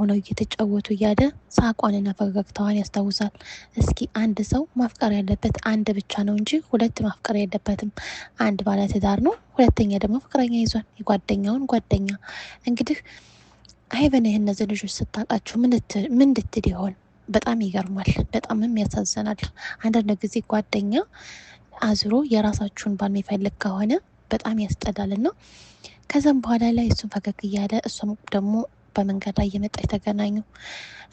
ሆነው እየተጫወቱ እያለ ሳቋንና ፈገግታዋን ያስታውሳል። እስኪ አንድ ሰው ማፍቀር ያለበት አንድ ብቻ ነው እንጂ ሁለት ማፍቀር የለበትም። አንድ ባለትዳር ነው፣ ሁለተኛ ደግሞ ፍቅረኛ ይዟል፣ የጓደኛውን ጓደኛ። እንግዲህ ሄቨን እነዚህ ልጆች ስታውቃችሁ ምን ልትል ይሆን? በጣም ይገርማል፣ በጣምም ያሳዝናል። አንዳንድ ጊዜ ጓደኛ አዝሮ የራሳችሁን ባል የሚፈልግ ከሆነ በጣም ያስጠላልና ከዛም በኋላ ላይ እሱም ፈገግ እያለ እሷም ደግሞ በመንገድ ላይ እየመጣች ተገናኙ።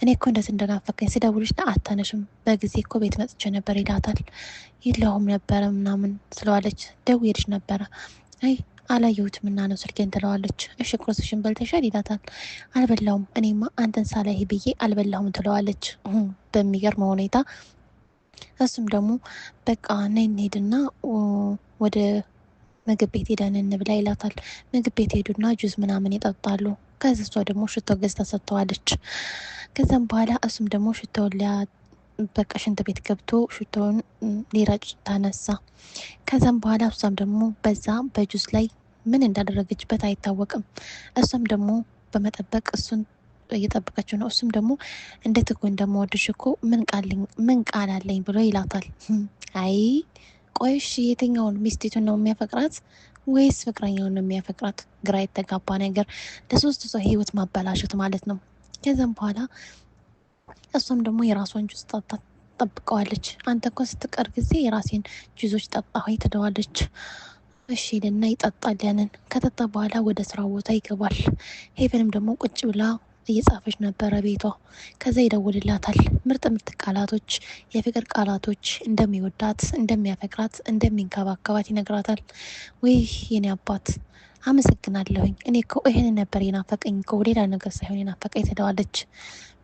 እኔ እኮ እንደዚህ እንደናፈቀኝ ስደውልሽ አታነሽም፣ በጊዜ እኮ ቤት መጥቼ ነበር ይላታል። የለሁም ነበረ ምናምን ትለዋለች። ደውዬልሽ ነበረ፣ አይ አላየሁትም እና ነው ስልኬን ትለዋለች። እሺ ቁርስሽን በልተሻል ይላታል። አልበላሁም፣ እኔማ አንተን ሳላይ ብዬ አልበላሁም ትለዋለች በሚገርም ሁኔታ። እሱም ደግሞ በቃ ነይ እንሂድና ወደ ምግብ ቤት ሄደን እንብላ ይላታል። ምግብ ቤት ሄዱና ጁስ ምናምን ይጠጣሉ። ከዚ እሷ ደግሞ ሽቶ ገዝታ ሰጥተዋለች። ከዛም በኋላ እሱም ደግሞ ሽቶውን በቃ ሽንት ቤት ገብቶ ሽቶውን ሊረጭ ተነሳ። ከዛም በኋላ እሷም ደግሞ በዛ በጁስ ላይ ምን እንዳደረገችበት አይታወቅም። እሷም ደግሞ በመጠበቅ እሱን እየጠበቀችው ነው። እሱም ደግሞ እንዴት እኮ እንደምወድሽ እኮ ምን ቃል አለኝ ብሎ ይላታል። አይ ቆይሽ የትኛውን ሚስቲቱን ነው የሚያፈቅራት ወይስ ፍቅረኛውን ነው የሚያፈቅራት? ግራ የተጋባ ነገር፣ ለሶስት ሰው ህይወት ማበላሸት ማለት ነው። ከዛም በኋላ እሷም ደግሞ የራሷን ጁስ ጠብቀዋለች። አንተ እኮ ስትቀር ጊዜ የራሴን ጁዞች ጠጣ ሆይ ትለዋለች። እሺ ልና ይጠጣል። ያንን ከጠጣ በኋላ ወደ ስራ ቦታ ይገባል። ሄቨንም ደግሞ ቁጭ ብላ እየጻፈች ነበረ ቤቷ። ከዛ ይደውልላታል። ምርጥ ቃላቶች፣ የፍቅር ቃላቶች፣ እንደሚወዳት፣ እንደሚያፈቅራት፣ እንደሚንከባከባት ይነግራታል። ወይ የኔ አባት አመሰግናለሁኝ፣ እኔ እኮ ይሄን ነበር የናፈቀኝ እኮ ሌላ ነገር ሳይሆን የናፈቀኝ ትለዋለች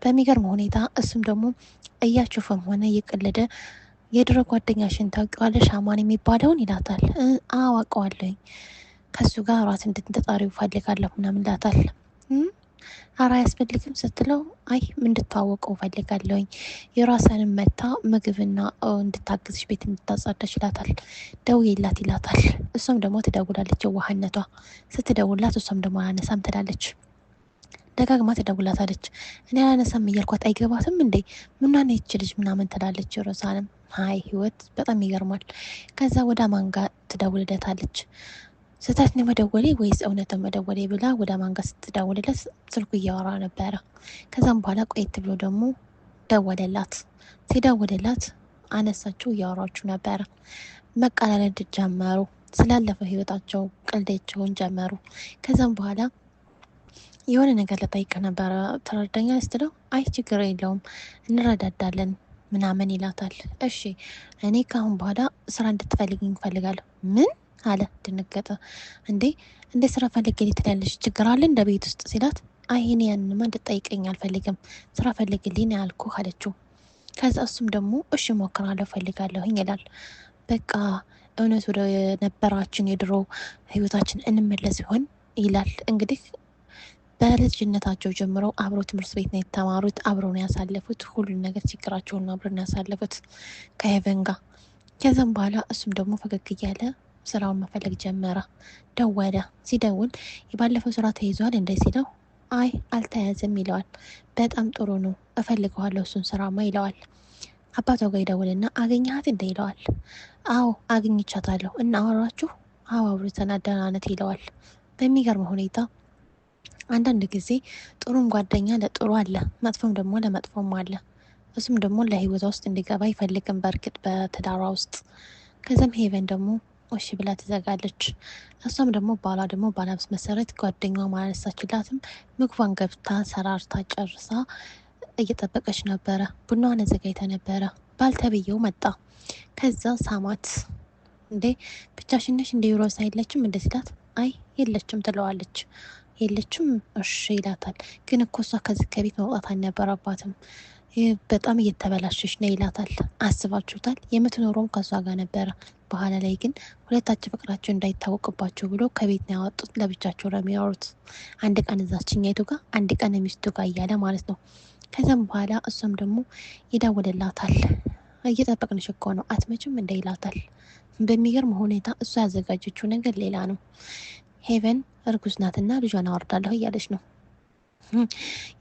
በሚገርም ሁኔታ። እሱም ደግሞ እያቸፈም ሆነ እየቀለደ የድሮ ጓደኛሽን ታውቂዋለሽ አማን የሚባለውን ይላታል። አዋቀዋለሁኝ፣ ከሱ ጋር ራት እንድትጠጣሪው ፈልጋለሁ ምናምን ይላታል። አራ አያስፈልግም ስትለው አይ እንድትዋወቀው ፈልጋለሁኝ፣ የራሳንም መታ ምግብና እንድታግዝሽ ቤት እንድታጸዳሽ ይላታል። ደውዬላት ይላታል። እሷም ደግሞ ትደውላለች። የዋህነቷ ስትደውላት እሷም ደግሞ አላነሳም ትላለች። ደጋግማ ትደውላታለች። እኔ አላነሳም እያልኳት አይገባትም እንዴ ምናምን ይች ልጅ ምናምን ትላለች። ሮሳንም ሀይ ህይወት በጣም ይገርማል። ከዛ ወደ አማን ጋር ትደውልለታለች። ስህተት ነው መደወሌ ወይስ እውነት መደወሌ ብላ ወደ አማን ጋር ስትደውልለት ስልኩ እያወራ ነበረ። ከዛም በኋላ ቆየት ብሎ ደግሞ ደወለላት። ሲደውልላት አነሳችው፣ እያወራችሁ ነበረ። መቀላለድ ጀመሩ። ስላለፈ ህይወታቸው ቀልዳቸውን ጀመሩ። ከዛም በኋላ የሆነ ነገር ልጠይቅ ነበረ ተረዳኛ ስትለው አይ ችግር የለውም እንረዳዳለን ምናምን ይላታል። እሺ እኔ ካሁን በኋላ ስራ እንድትፈልግኝ እፈልጋለሁ። ምን አለ? ደነገጠ። እንዴ ስራ ፈልግልኝ ትላለች፣ ችግር አለ እንደ ቤት ውስጥ ሲላት አይ እኔ ያንንማ እንድትጠይቀኝ አልፈልግም፣ ስራ ፈልግልኝ ያልኩህ አለችው። ከዛ እሱም ደግሞ እሺ ሞክራለሁ ፈልጋለሁኝ ይላል። በቃ እውነት ወደ ነበራችን የድሮ ህይወታችን እንመለስ ይሆን ይላል። እንግዲህ በልጅነታቸው ጀምረው አብረው ትምህርት ቤት ነው የተማሩት፣ አብረው ነው ያሳለፉት፣ ሁሉን ነገር ችግራቸውን አብረው ነው ያሳለፉት ከሄቨን ጋር። ከዛም በኋላ እሱም ደግሞ ፈገግ እያለ ስራውን መፈለግ ጀመረ። ደወለ። ሲደውል የባለፈው ስራ ተይዟል እንደ ሲለው አይ አልተያዘም ይለዋል። በጣም ጥሩ ነው እፈልገዋለሁ እሱን ስራማ ይለዋል። አባቷ ጋር ይደውልና አገኘሃት እንደ ይለዋል። አዎ አግኝቻታለሁ እና አወራችሁ? አዎ አውርተናል ደህና ናት ይለዋል። በሚገርም ሁኔታ አንዳንድ ጊዜ ጥሩም ጓደኛ ለጥሩ አለ፣ መጥፎም ደግሞ ለመጥፎም አለ። እሱም ደግሞ ለህይወቷ ውስጥ እንዲገባ አይፈልግም በእርግጥ በትዳሯ ውስጥ። ከዛም ሄቨን ደግሞ እሺ ብላ ትዘጋለች። እሷም ደግሞ ባሏ ደግሞ ባላብስ መሰረት ጓደኛዋ ማለሳችላትም ምግቧን ገብታ ሰራርታ ጨርሳ እየጠበቀች ነበረ። ቡናዋን አዘጋጅታ ነበረ። ባልተብየው መጣ። ከዛ ሳማት። እንዴ ብቻሽን ነሽ እንደ ዩሮስ አይለችም እንደ ሲላት አይ የለችም ትለዋለች። የለችም እሺ ይላታል። ግን እኮ እሷ ከዚህ ከቤት መውጣት አልነበረባትም፣ በጣም እየተበላሸች ነው ይላታል። አስባችሁታል? የምትኖረውም ከሷ ጋር ነበረ። በኋላ ላይ ግን ሁለታቸው ፍቅራቸው እንዳይታወቅባቸው ብሎ ከቤት ነው ያወጡት። ለብቻቸው ነው የሚያወሩት። አንድ ቀን እዛችኛይቱ ጋር፣ አንድ ቀን ሚስቱ ጋር እያለ ማለት ነው። ከዛም በኋላ እሷም ደግሞ ይደውልላታል። እየጠበቅንሽ እኮ ነው አትመጭም እንደ ይላታል። በሚገርም ሁኔታ እሷ ያዘጋጀችው ነገር ሌላ ነው። ሄቨን እርጉዝ ናትና ልጇን አወርዳለሁ እያለች ነው።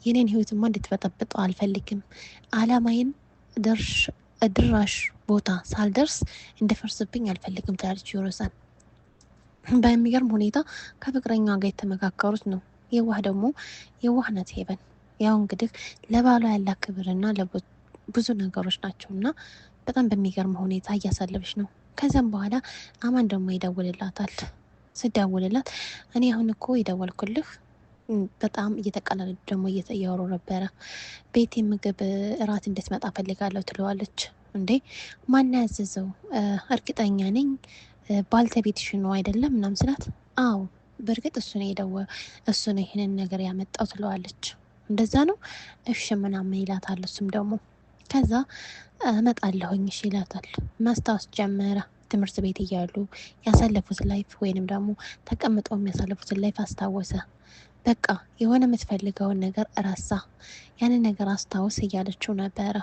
የኔን ህይወትማ እንድትበጠብጠው አልፈልግም። አላማዬን ደርሽ ድራሽ ቦታ ሳልደርስ እንድፈርስብኝ አልፈልግም ትላለች ሮዛን። በሚገርም ሁኔታ ከፍቅረኛዋ ጋር የተመካከሩት ነው። የዋህ ደግሞ የዋህ ናት ሄቨን። ያው እንግዲህ ለባሏ ያላት ክብርና ብዙ ነገሮች ናቸው እና በጣም በሚገርም ሁኔታ እያሳለፈች ነው። ከዚያም በኋላ አማን ደግሞ ይደውልላታል። ስደውልላት እኔ አሁን እኮ የደወልኩልህ በጣም እየተቀላለዱ ደግሞ እያወሩ ነበረ። ቤቴ ምግብ እራት እንድትመጣ ፈልጋለሁ ትለዋለች። እንዴ ማን ያዘዘው? እርግጠኛ ነኝ ባልተቤትሽ ነው አይደለም ምናምን ስላት፣ አዎ በእርግጥ እሱ ነው ይህንን ነገር ያመጣው ትለዋለች። እንደዛ ነው እሺ ምናምን ይላታል። እሱም ደግሞ ከዛ እመጣለሁኝ እሺ ይላታል። ማስታወስ ጀመረ። ትምህርት ቤት እያሉ ያሳለፉት ላይፍ ወይንም ደግሞ ተቀምጠው የሚያሳልፉትን ላይፍ አስታወሰ። በቃ የሆነ የምትፈልገውን ነገር ረሳ። ያንን ነገር አስታውስ እያለችው ነበረ።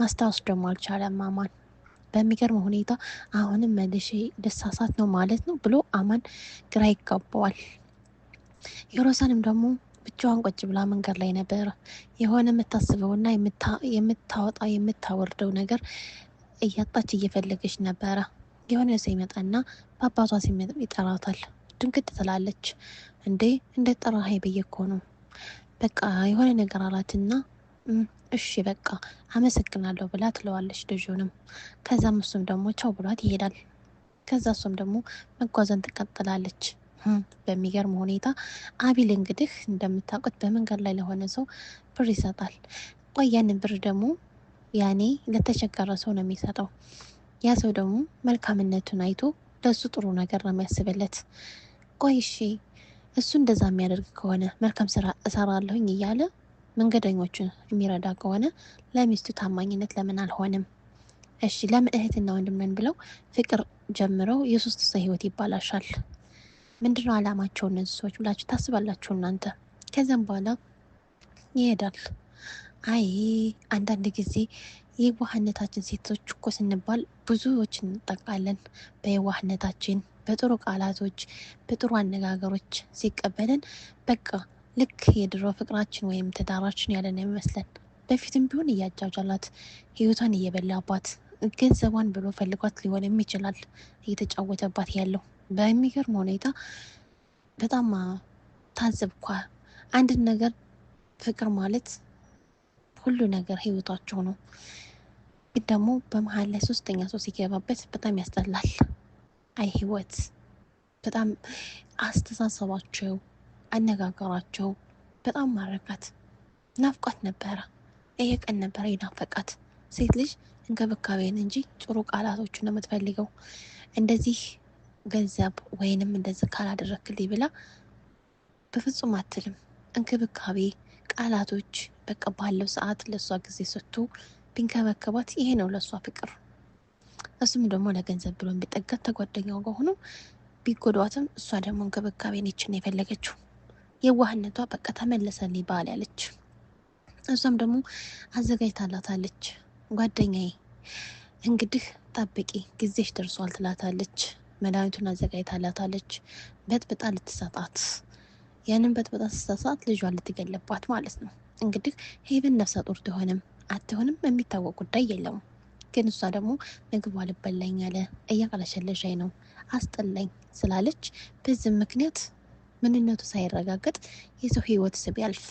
ማስታወስ ደግሞ አልቻለም አማን። በሚገርም ሁኔታ አሁንም መልሼ ልሳሳት ነው ማለት ነው ብሎ አማን ግራ ይጋባዋል። የሮዛንም ደግሞ ብቻዋን ቁጭ ብላ መንገድ ላይ ነበረ። የሆነ የምታስበውና የምታወጣ የምታወርደው ነገር እያጣች እየፈለገች ነበረ። የሆነ ሰው ይመጣና በአባቷ ሲመጣ ይጠራታል። ድንግጥ ትላለች። እንዴ እንዴት ጠራኸኝ ብዬ እኮ ነው። በቃ የሆነ ነገር አላትና እሺ በቃ አመሰግናለሁ ብላ ትለዋለች ልጁንም። ከዛም እሱም ደግሞ ቻው ብሏት ይሄዳል። ከዛ እሱም ደግሞ መጓዘን ትቀጥላለች። በሚገርም ሁኔታ አቢል እንግዲህ እንደምታውቁት በመንገድ ላይ ለሆነ ሰው ብር ይሰጣል። ቆይ ያንን ብር ደግሞ ያኔ ለተቸገረ ሰው ነው የሚሰጠው። ያ ሰው ደግሞ መልካምነቱን አይቶ ለሱ ጥሩ ነገር ነው የሚያስብለት። ቆይ እሺ እሱ እንደዛ የሚያደርግ ከሆነ መልካም ስራ እሰራለሁኝ እያለ መንገደኞችን የሚረዳ ከሆነ ለሚስቱ ታማኝነት ለምን አልሆንም? እሺ ለምን እህትና ወንድም ነን ብለው ፍቅር ጀምረው የሶስት ሰው ህይወት ይባላሻል? ምንድነው አላማቸው እነዚህ ሰዎች ብላችሁ ታስባላችሁ እናንተ? ከዚያም በኋላ ይሄዳል። አይ አንዳንድ ጊዜ የዋህነታችን ሴቶች እኮ ስንባል ብዙዎች እንጠቃለን። በየዋህነታችን በጥሩ ቃላቶች በጥሩ አነጋገሮች ሲቀበልን በቃ ልክ የድሮ ፍቅራችን ወይም ትዳራችን ያለን የሚመስለን። በፊትም ቢሆን እያጃጃላት ህይወቷን እየበላባት ገንዘቧን ብሎ ፈልጓት ሊሆንም ይችላል እየተጫወተባት ያለው። በሚገርም ሁኔታ በጣም ታዘብኳ። አንድን ነገር ፍቅር ማለት ሁሉ ነገር ህይወታቸው ነው። ግን ደግሞ በመሀል ላይ ሶስተኛ ሰው ሲገባበት በጣም ያስጠላል። አይ ህይወት በጣም አስተሳሰባቸው፣ አነጋገራቸው በጣም ማረካት። ናፍቋት ነበረ። ይሄ ቀን ነበረ የናፈቃት። ሴት ልጅ እንክብካቤን እንጂ ጥሩ ቃላቶችን ነው የምትፈልገው። እንደዚህ ገንዘብ ወይንም እንደዚህ ካላደረክልኝ ብላ በፍጹም አትልም። እንክብካቤ፣ ቃላቶች በቃ ባለው ሰዓት ለእሷ ጊዜ ሰጥቶ ቢንከባከባት ይሄ ነው ለእሷ ፍቅር። እሱም ደግሞ ለገንዘብ ብሎ ቢጠጋት ተጓደኛው ጋር ሆኖ ቢጎዷትም እሷ ደግሞ እንክብካቤን ይችን የፈለገችው። የዋህነቷ በቃ ተመለሰልኝ ባል ያለች። እሷም ደግሞ አዘጋጅታላታለች። ጓደኛዬ እንግዲህ ጠብቂ ጊዜሽ ደርሷል ትላታለች። መድኃኒቱን አዘጋጅታላታለች። በጥብጣ ልትሰጣት፣ ያንን በጥብጣ ስትሰጣት ልጇን ልትገለባት ማለት ነው። እንግዲህ ሄቨን ነፍሰ ጡር ትሆንም አትሆንም የሚታወቅ ጉዳይ የለውም። ግን እሷ ደግሞ ምግቡ አልበላኝ አለ፣ እያቀለሸለሸኝ ነው፣ አስጠላኝ ስላለች በዚህ ምክንያት ምንነቱ ሳይረጋገጥ የሰው ህይወት ቢያልፍ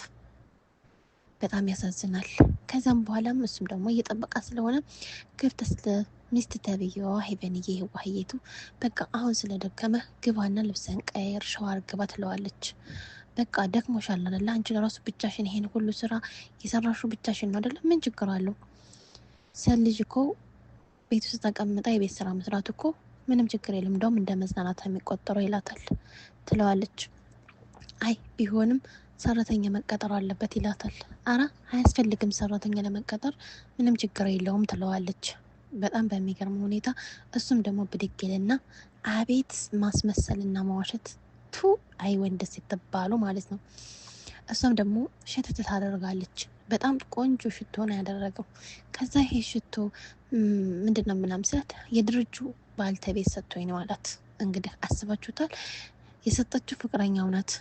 በጣም ያሳዝናል። ከዛም በኋላም እሱም ደግሞ እየጠበቃ ስለሆነ ገብተ ስለ ሚስት ተብዬዋ ሄቨንዬ ህዋህዬቱ በቃ አሁን ስለደከመ ግባና ልብሰን ቀይር ሸዋር ግባ ትለዋለች። በቃ ደክሞሻል አይደለ? አንቺ ለራሱ ብቻሽን ይሄን ሁሉ ስራ የሰራሹ ብቻሽን ነው አይደለ? ምን ችግር አለው? ሰል ልጅ እኮ ቤት ውስጥ ተቀምጣ የቤት ስራ መስራት እኮ ምንም ችግር የለም፣ እንደውም እንደ መዝናናት የሚቆጠረው ይላታል። ትለዋለች አይ ቢሆንም ሰራተኛ መቀጠር አለበት ይላታል። አረ አያስፈልግም ሰራተኛ ለመቀጠር ምንም ችግር የለውም ትለዋለች። በጣም በሚገርም ሁኔታ እሱም ደግሞ ብድግ ይልና አቤት ማስመሰልና መዋሸት ቱ አይ ወንድ ስትባሉ ማለት ነው። እሷም ደግሞ ሸተት ታደርጋለች። በጣም ቆንጆ ሽቶ ነው ያደረገው። ከዛ ይሄ ሽቶ ምንድን ነው ምናምን ስላት የድርጁ ባልተቤት ሰጥቶኝ ነው አላት። እንግዲህ አስባችሁታል። የሰጠችው ፍቅረኛው ናት።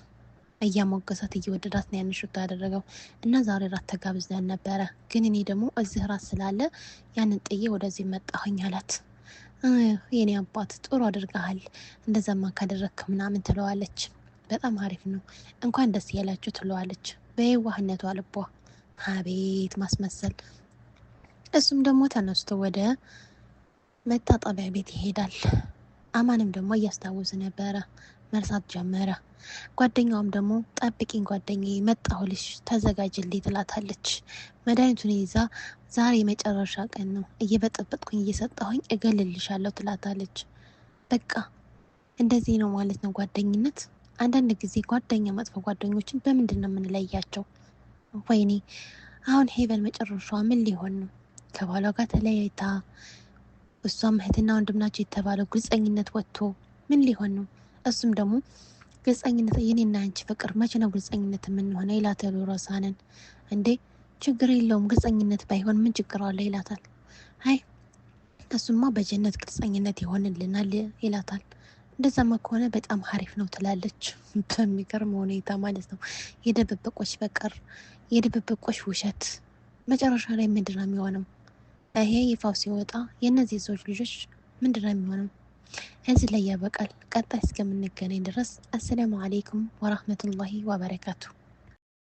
እያሞገሳት እየወደዳት ነው ያን ሽቶ ያደረገው። እና ዛሬ ራት ተጋብዘን ነበረ፣ ግን እኔ ደግሞ እዚህ ራት ስላለ ያንን ጥዬ ወደዚህ መጣሁኝ አላት። የኔ አባት ጥሩ አድርገሃል፣ እንደዛማ ካደረግክ ምናምን ትለዋለች። በጣም አሪፍ ነው፣ እንኳን ደስ ያላችሁ ትለዋለች በየዋህነቷ ልቧ። አቤት ማስመሰል። እሱም ደግሞ ተነስቶ ወደ መታጠቢያ ቤት ይሄዳል። አማንም ደግሞ እያስታወሰ ነበረ፣ መርሳት ጀመረ። ጓደኛውም ደግሞ ጠብቂኝ ጓደኛዬ መጣሁልሽ ተዘጋጅልኝ ትላታለች። መድኃኒቱን ይዛ ዛሬ የመጨረሻ ቀን ነው እየበጠበጥኩኝ እየሰጠሁኝ እገልልሻለሁ ትላታለች። በቃ እንደዚህ ነው ማለት ነው ጓደኝነት። አንዳንድ ጊዜ ጓደኛ መጥፎ ጓደኞችን በምንድን ነው የምንለያቸው? ወይኔ አሁን ሄቨን መጨረሻዋ ምን ሊሆን ነው? ከባሏ ጋር ተለያይታ እሷም እህትና ወንድም ናቸው የተባለው ግልጸኝነት ወጥቶ ምን ሊሆን ነው? እሱም ደግሞ ግልጸኝነት የኔና አንቺ ፍቅር መቼ ነው ግልጸኝነት የምንሆነው ይላታል ሮሳንን። እንዴ ችግር የለውም ግልጸኝነት ባይሆን ምን ችግር አለ ይላታል። አይ እሱማ በጀነት ግልጸኝነት ይሆንልናል ይላታል። እንደዛማ ከሆነ በጣም ሀሪፍ ነው ትላለች። በሚገርም ሁኔታ ማለት ነው። የደበበቆች ፍቅር፣ የደበበቆች ውሸት መጨረሻ ላይ ምንድን ነው የሚሆነው? ይሄ ይፋው ሲወጣ የእነዚህ ሰዎች ልጆች ምንድን ነው የሚሆነው? እዚህ ላይ ያበቃል። ቀጣይ እስከምንገናኝ ድረስ አሰላሙ አሌይኩም ወራህመቱላሂ ወበረካቱ።